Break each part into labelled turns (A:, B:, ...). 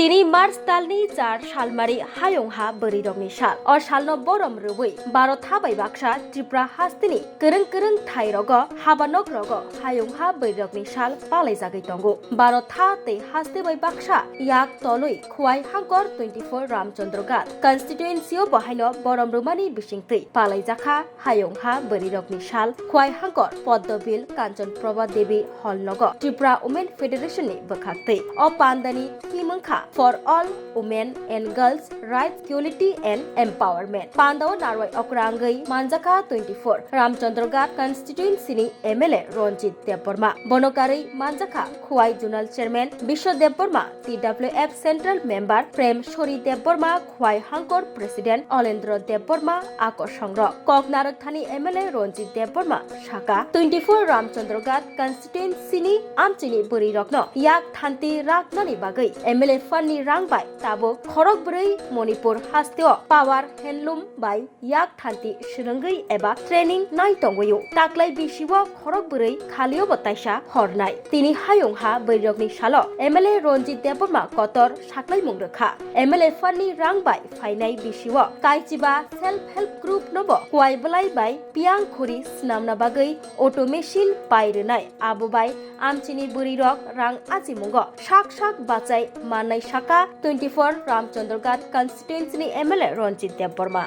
A: তিনি মার্চ তালনি 4 সালমারি হায়ংহা বরিরংনি সাল or salno borom rubui baro thabai baksa tripura hastini kereng thairog habanok rogo hayungha borirokni sal palai jagai tongo baro tha tei haste bai baksa yak tolui khuai hangkor 24 ramchandra gat constituency o bahaino borom rumani bisingtui palai jakha hayungha borirokni sal khuai hangkor poddobil kanchan prabha devi holnogo tripura women federation ni bokhaktui o pandani himungkha for all women and girls rights equality and empowerment pandao narwai okrangai manjaka 24 ramchandra gat constituency ni MLA Ronjit Debbarma bonokari manjaka khuai zonal chairman Bisho Debbarma TWF central member Prem Shori Debbarma khuai hangkor president Olendra Debbarma akosongro koknarak thani MLA Ronjit Debbarma shaka 24 ramchandra gat constituency ni amchini buri rokno yak thanti raknani bagai MLA ni rang bai tabo khorok brei Manipur hasteo power handloom bai yak thanti srungai eba training nai tongoyo taklai bisiwo khorok brei khalio bataisa hornai tini hayungha borirokni salo MLA Ronjit Debbarma kotor saklai mungrekha MLA ni rang bai fainai bisiwo kaichiba self help group nobo kwai blai bai piang khuri snamna bagai automation pairunai abo bai amchini borirok rang ajimungo sak bachai manai Shaka 24 Ramchandra Gat constituency ni MLA Ronjit Debbarma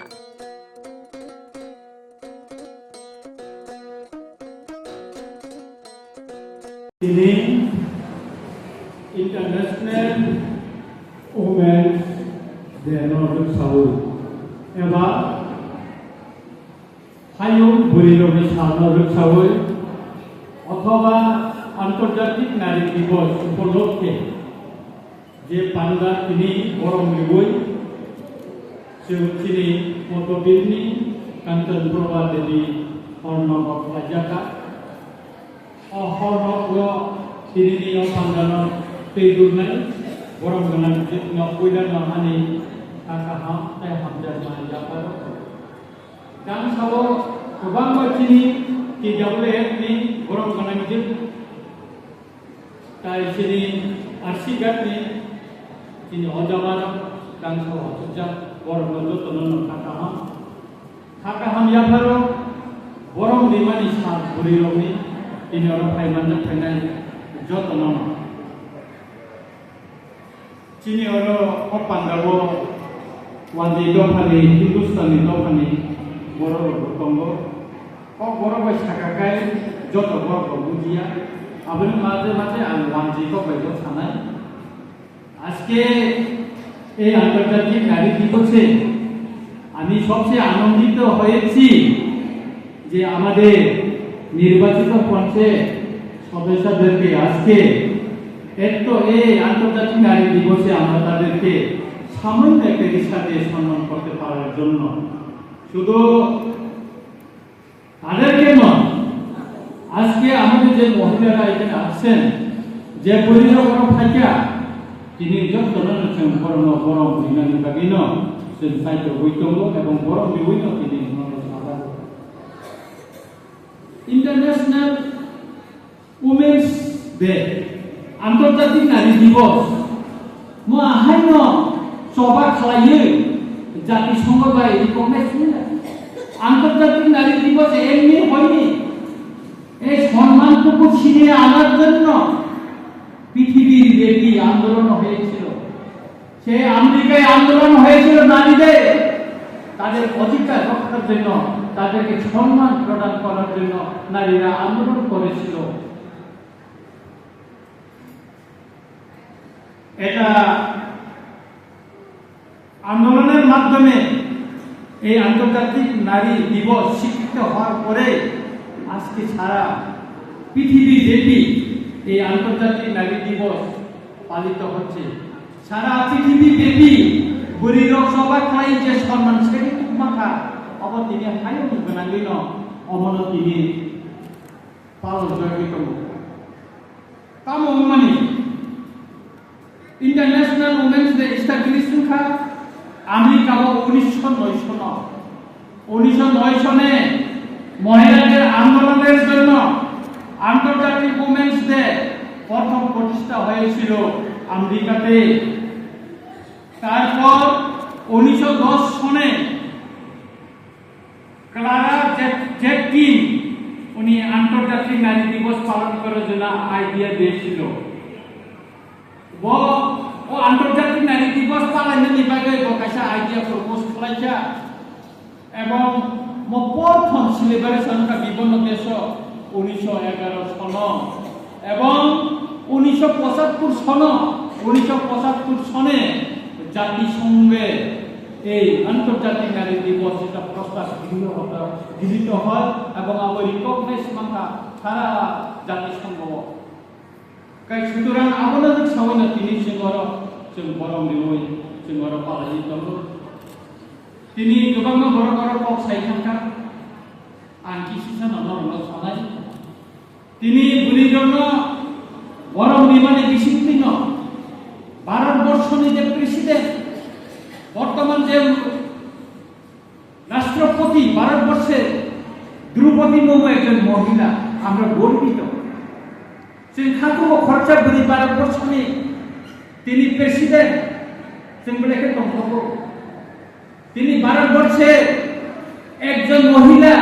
B: ini International Women's Day Northern South eba Hayung Borirokni Sal Northern South অথবা আন্তর্জাতিক নারী দিবস উপলক্ষে যে পান্ডা তিনি গরম লিবই সে তিনি মতবিদনি কাঞ্চন প্রভা দেবী অর্ণব রাজাকা অহরগ তিনি পান্ডান তৈরুনাই গরম গান জিতন কইলান মানি কাকা তাই হামজার মায়াপার গান সাব গোবাং বাচিনি TWF ni গরম গান জিত তাই তিনি আরসি গাতনি তিনি অজামার গাংসা হজা বরম যতন থাকাহাম ইয়াফারো বরম দিমানি সাল বুরিরকনি তিনি অর ফাইমান ফাইনাই যতন তিনি অর অপান্দাবো ওয়াদি দফানি হিন্দুস্তানি দফানি বড় দঙ্গ ক বড় বাই থাকাকাই যত বড় বুঝিয়া আবার মাঝে মাঝে আং ওয়ানজি ক বাইতো সানাই আজকে এই আন্তর্জাতিক নারী দিবসে আমি সবচেয়ে আনন্দিত হয়েছি যে আমাদের নির্বাচিত পঞ্চায়েত সদস্যদেরকে আজকে এত এই আন্তর্জাতিক নারী দিবসে আমরা তাদেরকে সামান্য একটা রিক্সা দিয়ে সম্মান করতে পারার জন্য শুধু তাদেরকে নয় আজকে আমাদের যে মহিলারা এখানে আসছেন যে পরিবার থাকিয়া তিনি যতন গরম গরম বিজ্ঞানী বাগিন সে সাহিত্য বৈতম্য এবং গরম বিভিন্ন তিনি ইন্টারন্যাশনাল উমেন্স ডে আন্তর্জাতিক নারী দিবস মো আহাইন সভা খালাইয়ে জাতিসংঘ বা রিকগনাইজ আন্তর্জাতিক নারী দিবস এমনি হয়নি এই সম্মানটুকু ছিনিয়ে আনার জন্য পৃথিবীর ব্যাপী আন্দোলন হয়েছিল সেই আমেরিকায় আন্দোলন হয়েছিল নারীদের তাদের অধিকার রক্ষার জন্য তাদেরকে সম্মান প্রদান করার জন্য নারীরা আন্দোলন করেছিল এটা আন্দোলনের মাধ্যমে এই আন্তর্জাতিক নারী দিবস স্বীকৃত হওয়ার পরে আজকে সারা পৃথিবী ব্যাপী এই আন্তর্জাতিক নারী দিবস পালিত হচ্ছে সারা পৃথিবী ব্যাপী বরিরক সভা খাই যে সম্মান সেটি মাথা অব তিনি হাইও গোনাঙ্গিন অমন তিনি পালন জয়িত কামমানি ইন্টারন্যাশনাল উমেন্স ডে এস্টাবলিশমেন্ট খা আমেরিকা 1909 সনে মহিলাদের আন্দোলনের জন্য আন্তর্জাতিক উমেন্স ডে প্রথম প্রতিষ্ঠা হয়েছিল আমেরিকাতে তারপর 1910 সনে ক্লারা জ্যাককিন উনি আন্তর্জাতিক নারী দিবস পালন করার জন্য আইডিয়া দিয়েছিল। ও আন্তর্জাতিক নারী দিবস পালনের বাকে বকাশা আইডিয়া প্রপোজ খালাইছা এবং প্রথম সেলিব্রেশন বিভিন্ন দেশ 1911 সন এবং 1975 সনে জাতিসংঘে এই আন্তর্জাতিক নারী দিবস এটা প্রস্তাব গৃহীত হয় এবং আবার রিকগনাইজ মাখা সারা জাতিসংঘ সুতরাং আপনাদের সামনে তিনি जों बर' लिङै जों बर' पालायि दङ তিনি गोबां बर' पक सायखांखा आं किसिसानाव नरनो सानाय তিনি बुरि दङ बर' बिमानि बिसिंतिन ভারতবর্ষनि যে প্রেসিডেন্ট বর্তমান যে রাষ্ট্রপতি ভারতবর্ষের দ্রৌপদী মুর্মু একজন মহিলা আমরা গর্বিত जों खाखौ खरचा बुरि भारतबर्षनि তিনি প্রেসিডেন্ট जों বলেকে দंखौ তিনি ভারতবর্ষের একজন মহিলা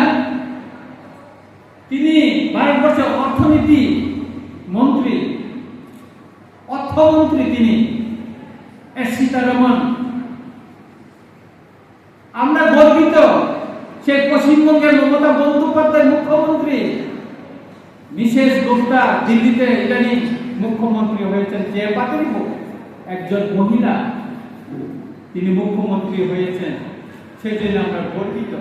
B: তিনি ভারতবর্ষের অর্থনীতি মন্ত্রী অর্থমন্ত্রী তিনি সীতারমন আমরা গর্বিত সেই পশ্চিমবঙ্গের মমতা বন্দ্যোপাধ্যায় মুখ্যমন্ত্রী মিসেস গুপ্তা দিল্লিতে ইদানিং মুখ্যমন্ত্রী হয়েছেন যে পাত্রী একজন মহিলা তিনি মুখ্যমন্ত্রী হয়েছেন সেই জন্য আমরা গর্বিত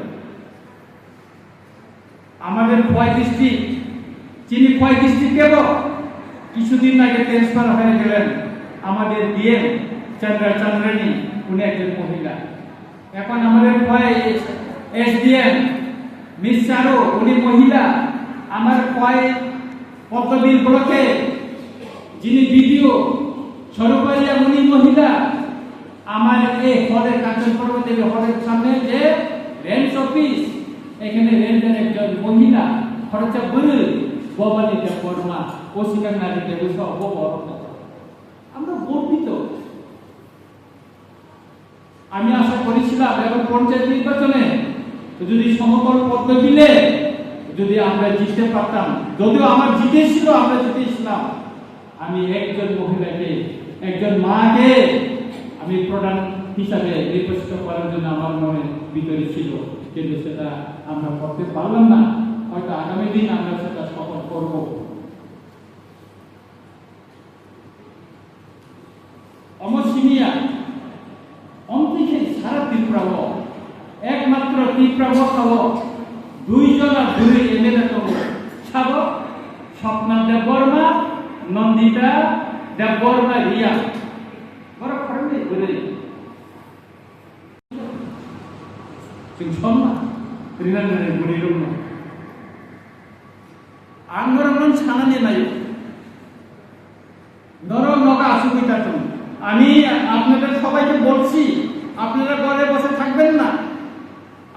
B: আমাদের খোয়াই ডিস্ট্রিক্ট যিনি খোয়াই ডিস্ট্রিক্টেও কিছুদিন আগে ট্রান্সফার হয়ে গেলেন আমাদের ডিএম চন্দ্রানী উনি একজন মহিলা এখন আমাদের খোয়াই এসডিএম মিস চারু উনি মহিলা আমার খোয়াই পদ্মবীর ব্লকে যিনি বিডিও সরকারিয়া উনি মহিলা আমার এই হলের কাঞ্চন পর্বতের হলের সামনে যে রেঞ্জ অফিস এখানে রেঞ্জের একজন মহিলা খরচা বলে ববালি বর্মা ওসিকার নারীতে আমরা গর্বিত আমি আশা করেছিলাম এবং পঞ্চায়েত নির্বাচনে যদি সমতল পদ্মবিলে যদি আমরা জিততে পারতাম যদিও আমার জিতেছিল আমরা জিতেছিলাম আমি একজন মহিলাকে একজন মাকে আমি প্রধান হিসাবে নির্বাচিত করার জন্য আমার মনে ভিতরে ছিল কিন্তু সেটা আমরা করতে পারলাম না হয়তো আগামী দিন আমরা সেটা সফল করব অমসিনিয়া অন্তিকে সারা ত্রিপুরা একমাত্র ত্রিপুরা খাব দুইজন দুই এমএলএ তো ছাব স্বপ্না দেববর্মা নন্দিতা দেববর্মা রিয়া বড় খরচে ঘুরে जों समा रिनानै बुरि दङ आंगरमन सानानै नायो নরম নগা অসুবিধা তো আমি আপনাদের সবাইকে বলছি আপনারা ঘরে বসে থাকবেন না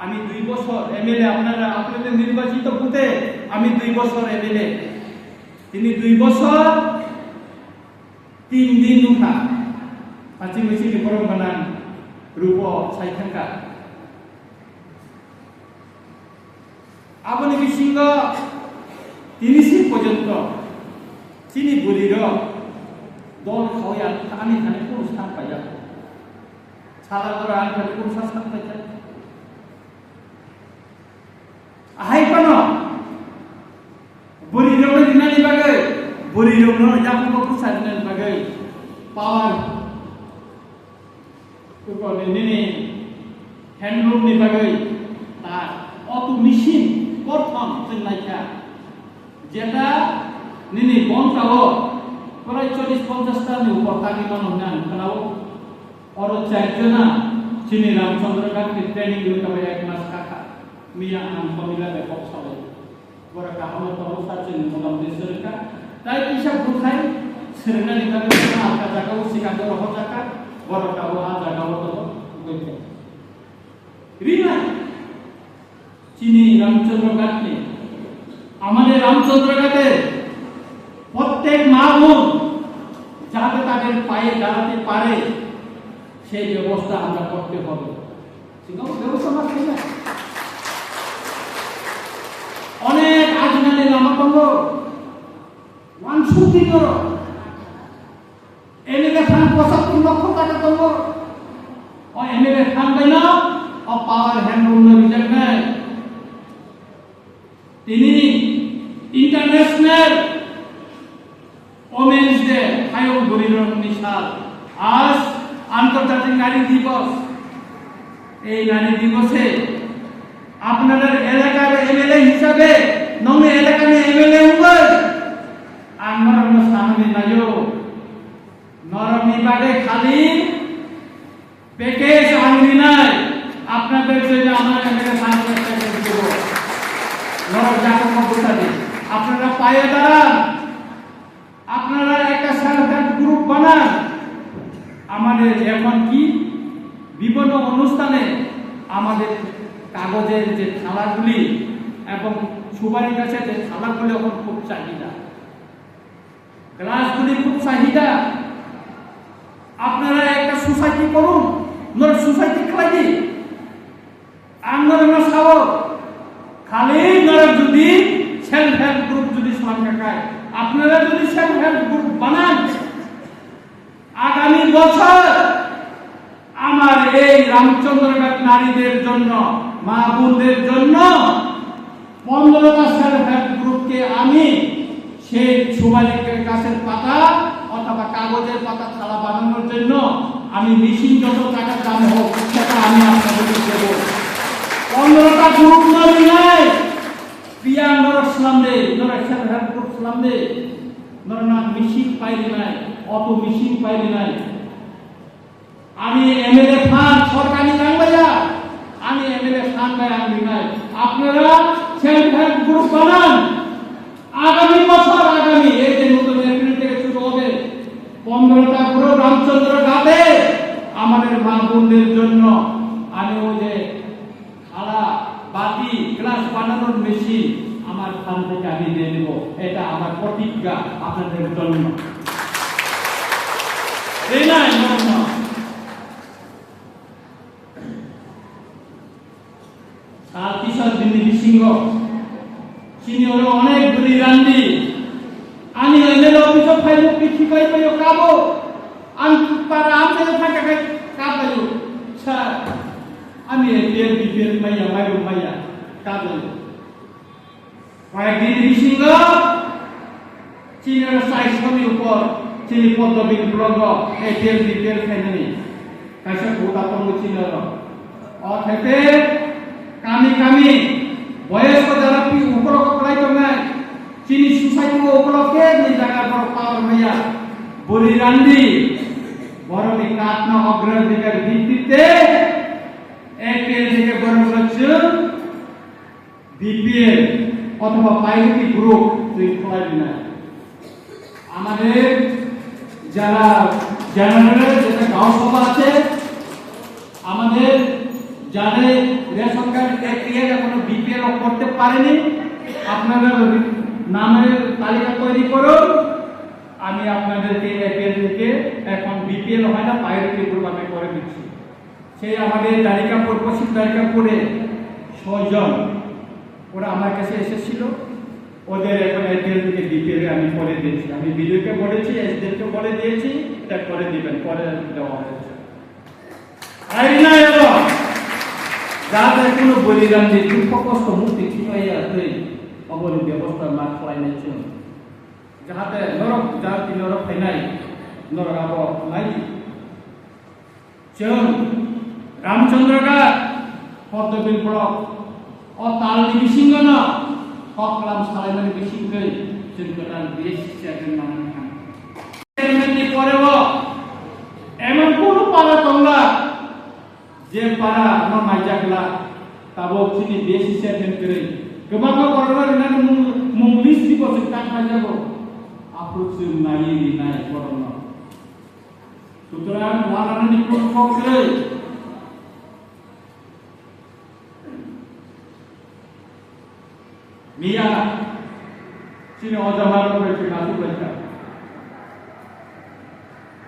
B: আমি 2 বছর এমএলএ আপনাদের নির্বাচিত বুথে আমি 2 বছর এমএলএ তিনি 2 বছর 3 দিন উঠা পাঁচি মিছিল করবানা রূপ সাইখাঙ্কা আবনি বিসিংহ 30 পর্যন্ত চিনি বুড়ির দল খাওয়া আমি খানে কোন স্থান পাইয়া সারা করে আমি খানে কোন স্থান পাইয়া আহাই পানো বুড়ির দিনানি বাগে বুড়ির জাফর প্রসাদ দিনানি বাগে পাওয়ার কোন নিনি হ্যান্ডলুম নি বাগে তার অত মেশিন প্রথম जों नायखा যেটা নিনি বনটাও প্রায় 40-50 টার উপর তাকে মনে হয় খানাও और চারজনা চিনি রামচন্দ্র কাকে ট্রেনিং দিতে হবে 1 মাস কাকা মিয়া আম কমিলা ব্যাপক সবাই বড় কাহনে তো সার্জন মোলাম দেশরকা তাই হিসাব বুঝাই সেরনানি কাকে আকা জায়গাও শিকাগো রহ জায়গা বড় কাও আ জায়গাও তো কইতে রিনা চিনি রামচন্দ্র কাকে আমাদের রামচন্দ্র কাকে প্রত্যেক মা বোন যাতে তাদের পায়ে দাঁড়াতে পারে সেই ব্যবস্থা আমরা করতে হবে। ব্যবস্থা না অনেক আজনানি লামাতঙ্গ 150 করো এমএলএ ফান্ড 75 লক্ষ টাকা তঙ্গ ও এমএলএ ফান্ড দেয় না ও পাওয়ার হ্যান্ড উন্নয়ন রিজার্ভ নেয়। তিনি ইন্টারন্যাশনাল ওমেন্স ডে হায়ং বরিডগ্নি সাল আজ আন্তর্জাতিক নারী দিবস। এই নারী দিবসে আপনাদের এলাকার এমএলএ হিসাবে নমে এলাকার এমএলএ উপায় আমার সামনে নাইও নরমি বাদে খালি প্যাকেজ আনবি নাই আপনাদের জন্য আমার এমএলএ সামনে প্যাকেজ দেব নরম জাকম বসাতে আপনারা পায়ে দাঁড়ান, আপনারা একটা সেলফ হেল্প গ্রুপ বানান। আমাদের এখন কি বিভিন্ন অনুষ্ঠানে আমাদের কাগজের যে থালাগুলি এবং সুপারি গাছের যে থালাগুলি এখন খুব চাহিদা, গ্লাসগুলি খুব চাহিদা। আপনারা একটা সোসাইটি করুন, সোসাইটি খেলাই দিই আমরা সব খালি যদি সেলফ হেল্প গ্রুপ যদি সংখ্যায় আপনারা যদি সেলফ হেল্প গ্রুপ বানান, আগামী বছর আমার এই রামচন্দ্রঘাট নারীদের জন্য মা বোনদের জন্য 15টা সেলফ হেল্প গ্রুপকে আমি সেই সুপারি গাছের পাতা অথবা কাগজের পাতা থালা বানানোর জন্য আমি মেশিন যত টাকা দাম হোক সেটা আমি আপনাদেরকে দেব। 15টা গ্রুপ নয় নাই পিয়া নরক সামনে নরক সেলফ হেল্প গ্রুপ সামনে নরনা মেশিন পাইলি নাই, অত মেশিন পাইলি নাই। আমি এমএলএ ফান্ড সরকারি বাংলায়া আমি এমএলএ ফান্ড বাই আনবি নাই। আপনারা সেলফ হেল্প গ্রুপ বানান। আগামী বছর আগামী এই যে নতুন এপ্রিল থেকে শুরু হবে 15টা গ্রুপ রামচন্দ্রঘাটে আমাদের মা বোনদের জন্য আমি ওই যে থালা বাটি গ্লাস বানানোর মেশিন আমার ফান্ড থেকে আমি দিয়ে দেব। এটা আমার প্রতিজ্ঞা আপনাদের জন্য। এই নাই না আর কিশোর দিনী সিংহ চিনি হলো অনেক দূরে রান্দি আমি এমএলএ অফিস ফাইল পিছি কই পাইও কাবো আম পারা আমতে থাকা খাই কাবাইও স্যার আমি এর বিপিএল মাইয়া মাইরো মাইয়া কাবাইও কয়েকদিন সিংহ চিনের সাইজ কমি উপর চিনি পদ্মবিন ব্লগ এটিএল বিপিএল খাইনি কাইসা কোটা তঙ্গ চিনের অথেতে কামি বয়স্ক যারা উপলক্ষ করাইতো নাই চিনি সোসাইটি উপলক্ষে এই জায়গার পর পাওয়ার ভাইয়া বলি রান্দি বরণী কাটনা অগ্রাধিকার ভিত্তিতে একেল থেকে বড় হচ্ছে বিপিএল অথবা পাইলটি গ্রুপ তুই খোলাই না। আমাদের যারা জেনারেল যেটা গাঁও সভা আছে আমাদের যাদের রেশন কার্ড ক্রিয়ার এখনো বিপিএল করতে পারেনি আপনারা নামের তালিকা তৈরি করুন। আমি আপনাদেরকে এপিএল থেকে এখন বিপিএল হয় না প্রায়োরিটি গ্রুপ আমি করে দিচ্ছি। সেই আমাদের তালিকাপুর পশ্চিম তালিকাপুরে 6 জন ওরা আমার কাছে এসেছিল, ওদের এখন এপিএল থেকে বিপিএল আমি করে দিয়েছি। আমি বিডিওকে বলেছি, এসডিওকে বলে দিয়েছি, এটা করে দিবেন, করে দেওয়া হয়েছে। আর না এলো যাদের কোনো বলিদান যে দুঃখ কষ্ট মুক্তি ছিপাইয়া তুই অবলি ব্যবস্থা মাঠ খোলাই নিচ্ছে যাহাতে নরক যার কি নরক হয় নাই নরক আব নাই চল রামচন্দ্রঘাট পদ্মবিল ব্লক ও তালনি বিসিংগন হকলাম সালাইমানি বিসিংগই চিন্তার বেশ চেয়ারম্যান মানুষ খান চেয়ারম্যানটি পরেও এমন কোন পাড়া তোমরা যে পাড়া আমার মাইজাগলা তাবো চিনি বেশি চেয়ারম্যান করে গোবাগ করবার না মুংলিশ দিবস কাট মাইজাব আপ্রুচ নাই নাই করন সুতরাং ওয়ানানি প্রকল্প করে মিয়া চিনি অজহার করেছে কাজু করেছে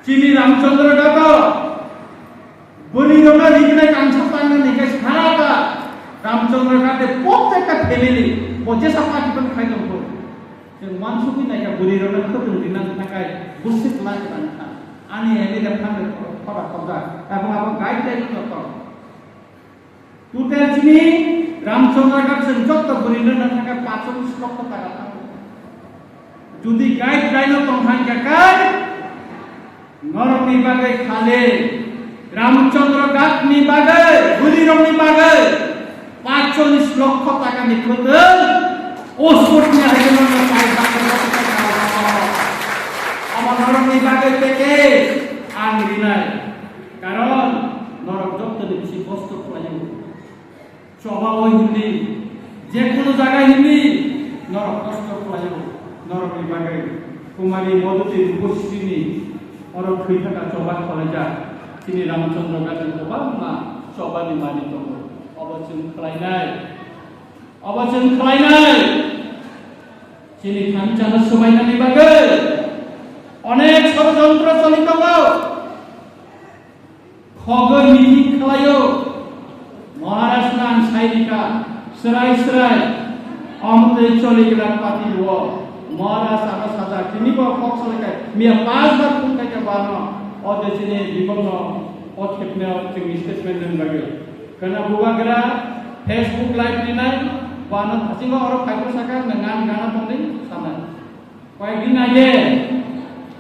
B: চিনি রামচন্দ্রঘাট রামচন্দ্রঘাটে প্রত্যেকটা ফ্যামিলি যেসব পাখিপন খাইলাম जों मानसुखि नायका बुरिरनो खोथों दिनांनो थाखाय बुसित लायनानै आनि एलिदा फानो खरा खबदा এবং আবার গাইডলাইন তো টোটাল যিনি রামচন্দ্রঘাট जों যত বুরিরনো থাকা 45 লক্ষ টাকা থাকবে যদি গাইডলাইন তংহান কাকাই নরকনি বাগে খালে রামচন্দ্রঘাটনি বাগে বুরিরনি বাগে 45 লক্ষ টাকা নিখোতে ওসুরনি আইজন্য পাই আমার নরকনি বাগে থেকে আংরি নাই কারণ নরক যত বেশি কষ্ট পাইব স্বভাব হিন্দি যে কোনো জায়গায় হিন্দি নরক কষ্ট পাইব নরকনি বাগে কুমারী মধুতি রূপশ্রীনি অরক থৈ থাকা চবা কলেজা তিনি রামচন্দ্রঘাটের গোবাं मा সবানি মানিত অবচন খালাইনাय তিনি খানচানা সবাইনানি বাগে অনেক ষড়যন্ত্র চলিত খগর মিটিং খালাयो মহারাষ্ট্র সাইরিকা সরাই আমতে চলে গেল পাতি ও মহারাষ্ট্র আবার সাজা তিনি ফক্সলেকা মিয়া 5 বার ফোন কাকে বানো অদেশিনে বিভিন্ন পদক্ষেপনে जोंनि स्टेटमेन्ट बागे kana bugagra Facebook live dinai bana hasingo oro khaibo saka ngan gana tongni sana কয়েকদিন আগে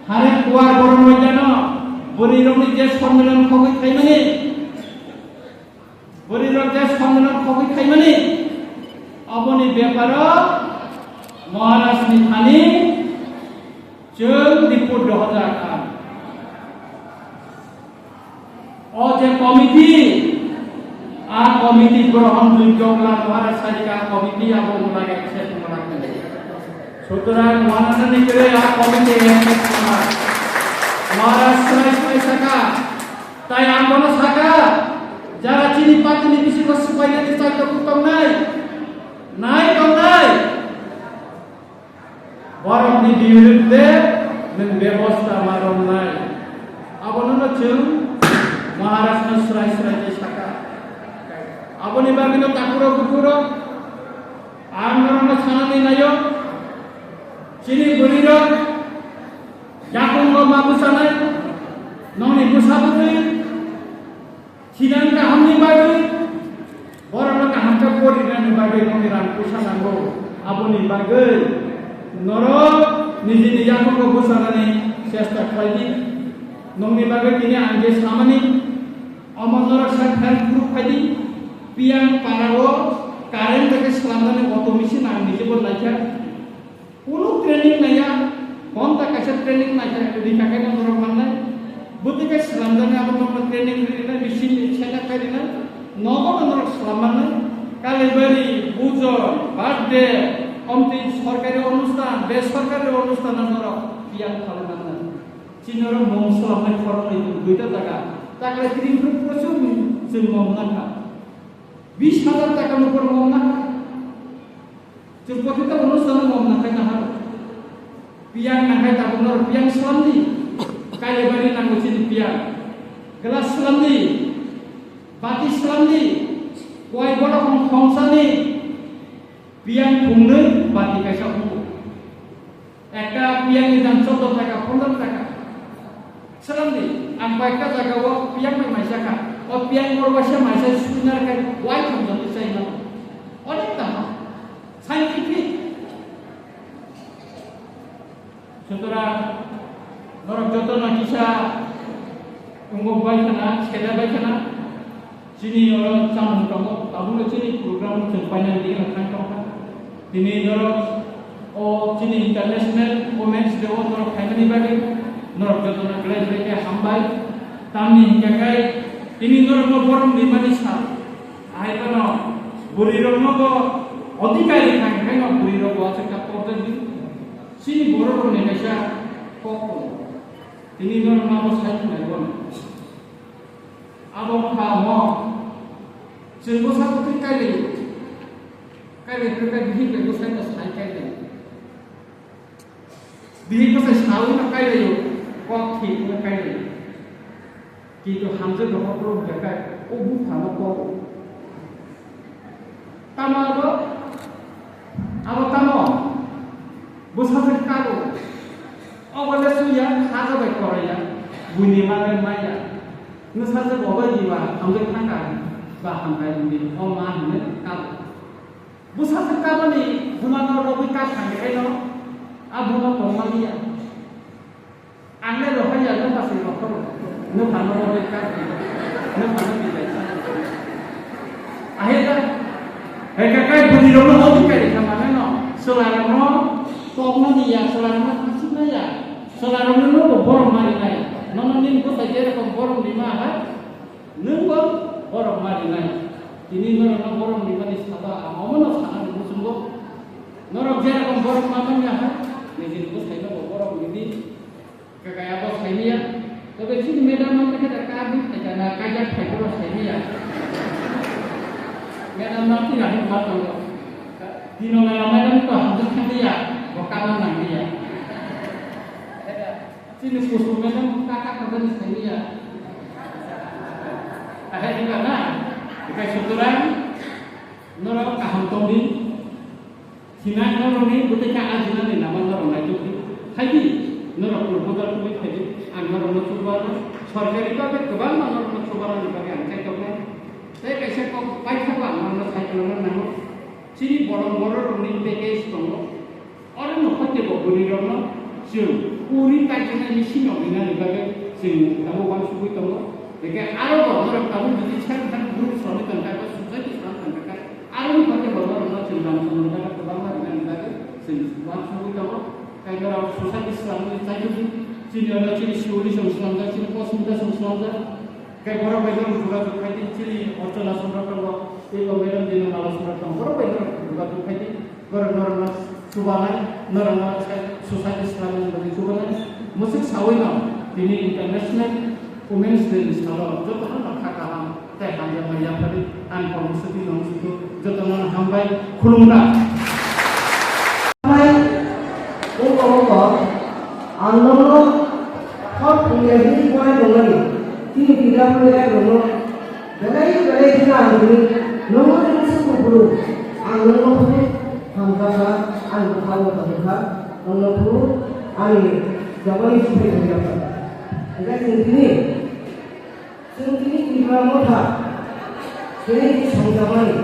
B: হারে কুয়ার বড় ময়দান বরিরনি যে সম্মেলন খবই খাইমানি বরিরক যে সম্মেলন খবই খাইমানি অবনি ব্যাপার মহারাষ্ট্রনি থানি जों रिपोर्ट दहजा खान ও যে কমিটি आ कमिटी ग्रहण যোগ্যলা মহারাষ্ট্রিকা কমিটি আবো লাগে একসেপ্ট করা গেল সুতরাং মাননীয় করে आ কমিটি একসেপ্ট করা মহারাষ্ট্রের পয়সাকা তাই আন্দোলন শাখা যারা চিনি পাতিনি বেশি বস্তু পাইলে চাই তো কম নাই বরংনি বিরুদ্ধে ব্যবস্থা মারণ নাই আবনন जों মহারাষ্ট্র সরাই শাখা aboni bagino takuro gukuro आंदोलन सानानै नायो चिनि गुरिरो याकुंगो माबुसानाय नंनि बुसाबुनि चिदांका हमनि बागै बरनो काहामका परिनानि बागै नंनि रां बुसानांगौ aboni बागै नरो निजिनि याकुंगो बुसानानै चेष्टा खालामि नंनि बागै दिनै आंगे सामानि अमरनरक साखार ग्रुप फायदि पियां पाराओ कारेन्ट থেকে সালামদানে কত মেশিন আমি নিজে বলাইছা কোনো ট্রেনিং নাইয়া কোনটা কাছে ট্রেনিং নাইয়া যদি কাকে নরক মাননাই বুদ্ধিকে সালামদানে আবার আমরা ট্রেনিং দিনা মেশিন ছেকা করে দিনা নগদ নরক সালামদানে কালেবারি পূজা বার্থডে কমতি সরকারি অনুষ্ঠান বেসরকারি অনুষ্ঠান নরক পিয়াং খালানা চিনর মংসলামে খরচ দুইটা টাকা টাকা কিরিং প্রচুর जों মমনাকা 20,000 টাকার উপর মমনা जों প্রতিটা অনুষ্ঠানে মমনা খাইনা হার পিয়াং নাখাই তাবনর পিয়াং সালামনি কালেবারি নাঙ্গো চিনি পিয়াং গ্লাস সালামনি বাতি সালামনি কয় বড় খংসানি পিয়াং খুংनै বাতি কাইসা খুব একটা পিয়াংনি দাম 14 টাকা 15 টাকা সালামনি आं কয়েকটা জায়গাও পিয়াং মাইসাকা ও পিয়াং মরবাসা মাইসা সুনার কাই ওয়াই খামজানো চাইনা অনেক দাম সাইন্টিফিক সুতরাং নরক যত না কিসা উঙ্গো বাইখানা ছেলে বাইখানা চিনি ওর চামন দङ তাবুলে চিনি প্রোগ্রাম जों फाइनाल दिनो थांथाव दिनै नरक ও চিনি ইন্টারন্যাশনাল ওমেন্স ডে ও नरक खायमानि बागै नरक যত না গ্লেজরেকে हामबाय तामनि हिंगाखाय তিনি নরক বরম নিমানি सा आइबानो बुरिरंगो अधिकारी थांखायनो बुरिरंगो आसेका पदनि सिनि बररो नेकायसा कको তিনি নরক नामो साइखनायगोन आबो खामो जोंबो साबुखै कायलेफोरखौ बिहिखौ साइखा साइखायदों बिहिखौ सावैनो कायलेयो कखिखौ कायलेयो কিন্তু হামজে নকর দেখায় ও বুক থানা কো Kamo abo kamo busase kabo obale suya haja bai koraya buni mane maya nusaje boba diwa amge thanga ba hamkai buni o ma hne kabo busase kabo ni bumano robi ka thange aino abuno tomaliya angle rohaya no pase rokko no phano robi ka no phano bi dai aheda kai buni rono hobi kai kamane no solarano tokno dia solarano masina ya solarano no borong mari nai nono nin ko tajere ko borong lima ha nungko borong mari nai ini nono borong lima ni saba amono sana ni sunggo nono jere ko borong maman ya ha ni ko sai no borong ini kakaya bos sai ya to be sini medan man ka ka bi tajana kajak sai ko sai ya medan man ti na ma to Dino medan ko hantuk dia bokaman nang dia sini susu medan kakak kerja di dia ada di mana kita syukuran nora kaham tongin sinan nora ni butika ajunan ni nama nora maju haji nora pulpudar kulit haji anwar nusubal sorgari ko ke kebal nora nusubal ni bagi angkai toknya saya kaisa ko pai khaba nora sai nora nang sini borong-borong ni package tonglo orang no khate bo buri rono jeng puri tajana ni sino bina ni bagai jeng kamu wan subui tonglo deke aro borong kamu jadi chan kan guru soni tangka ko sujai di san tangka aro ni khate borong no jeng dam sunu tangka ko bangma bina ni bagai jeng wan subui tonglo kai gara susah islam ni tajubi sini ada ciri siuri sungslam da ciri posmuda sungslam da kai borong bedon buka tu khati ciri otola sura tonglo ego bedon dino mala sura tonglo borong bedon buka tu khati borong subahan norma susah Islam yang bagi subahan musik sawina ini international women's day salah jotohan makha kaham teh hanja maya tadi an komisiti nong situ jotohan hambai khulungna
C: hai ko andolo hot ngehi koi dongani ti tidak boleh dono dalai dina ani nomo su bulu andolo hamkasa an kawo kadha onnopu ani jabani supe hoyapa ega sentini ibramotha seni sangjamani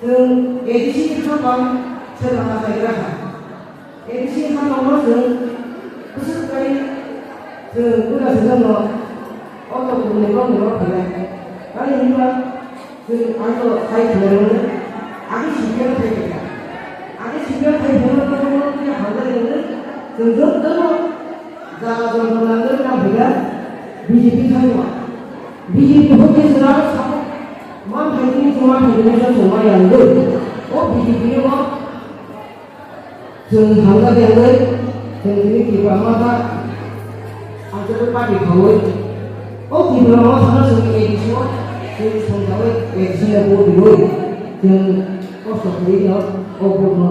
C: जों ADC खालाम सोरबा जायगा ADC खालामो जों गोसोखाय जों गुदासो दङ अटो गुनेबो नङा फैनाय आरो होनबा जों आंखौ सायख'नो आगे सिगां फैगोन आगे सिगां फैगोन जों हाजारनो जों जों जागा जोंनांगोन ना फैया बिजेपि थाङो बिजेपि खौ गेजेराव मान थाइनि जमा थाइनि जमायानो अ बिजेपि नो जों हाजारनो जों दिनै किबा माबा आंखौ पार्टी खावै अ किबा माबा थाना जों एडिसि जों संजाबै एडिसि बो दिबै जों कষ্ট खालामनो अबनो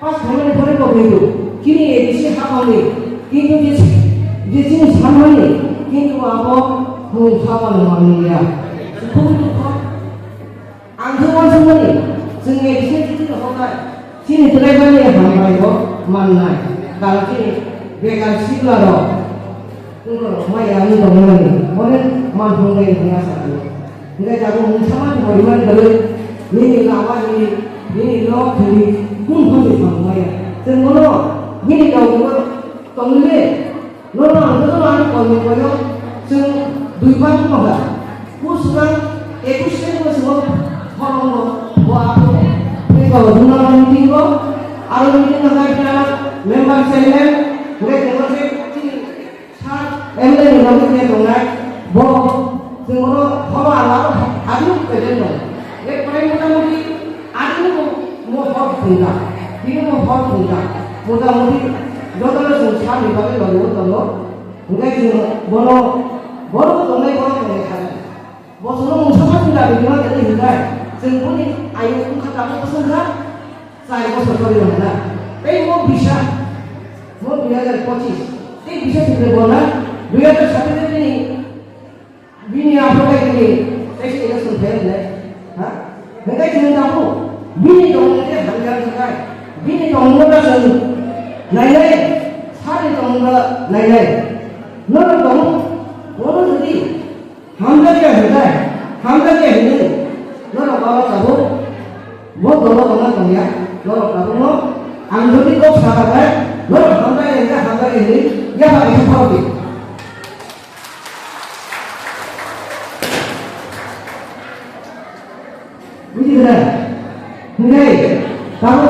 C: पास खालामनाय परे बबेयो किनि एडिसि हामानि किन्तु जे जिनिस सानमानि किन्तु आबो मुं खामानि मानिया आंखौ मानसिमोनि जों एडिसि दिनो हगाय किनि द्राइभारनि हामबायबो माननाय दालखि बेगार सिग्लार माया नि दंमोन माने मानफुंनाय होनना सानो ओंखाय दाबो मुंसामान हरिमान गले नि लामानि नि लथनि कुंफनि थांबाय जों मोनो नि दावबो तंले नोना नोना कमिबयो जों दुइबार माबा कुसुगां 21 बोसोराव फरनो वाबो बेखौ दुनानि दिगो आरो नि नागायना मेम्बार चेयारमेन रे देमसे सा एमएलए नबे दंनाय बो जों मोनो हवा लाव हादु पेदेन दं एक प्राय मोटामुटी आदिनो महर फुंगा बिनो महर फुंगा मोटामुटी जतनो जों सानि बागै लयो दङ ओंखाय जों बर' दंनाय थानो बसनो मुसाफाफोरा बिमा गेले हिंगाय जों बनि आयु खाताबो बोसोरहा जाय बोसोर करियो ना बे मो बिसा मो 2025 ते बिसा सिले बोला 2017 नि बिनि आफाय गेले एसे इलेक्शन फेल ने हा 나이나이 살이 동가 나이나이 너는 너는 저기 함정이가 된다 함정이 있는 너는 와봤다고 뭐 너가 동가 동이야 너는 가고 뭐 안전이 꼭 사가가 너는 함정이 있는데 함정이 있는 야가 이렇게 파오지 우리 그래 근데 바로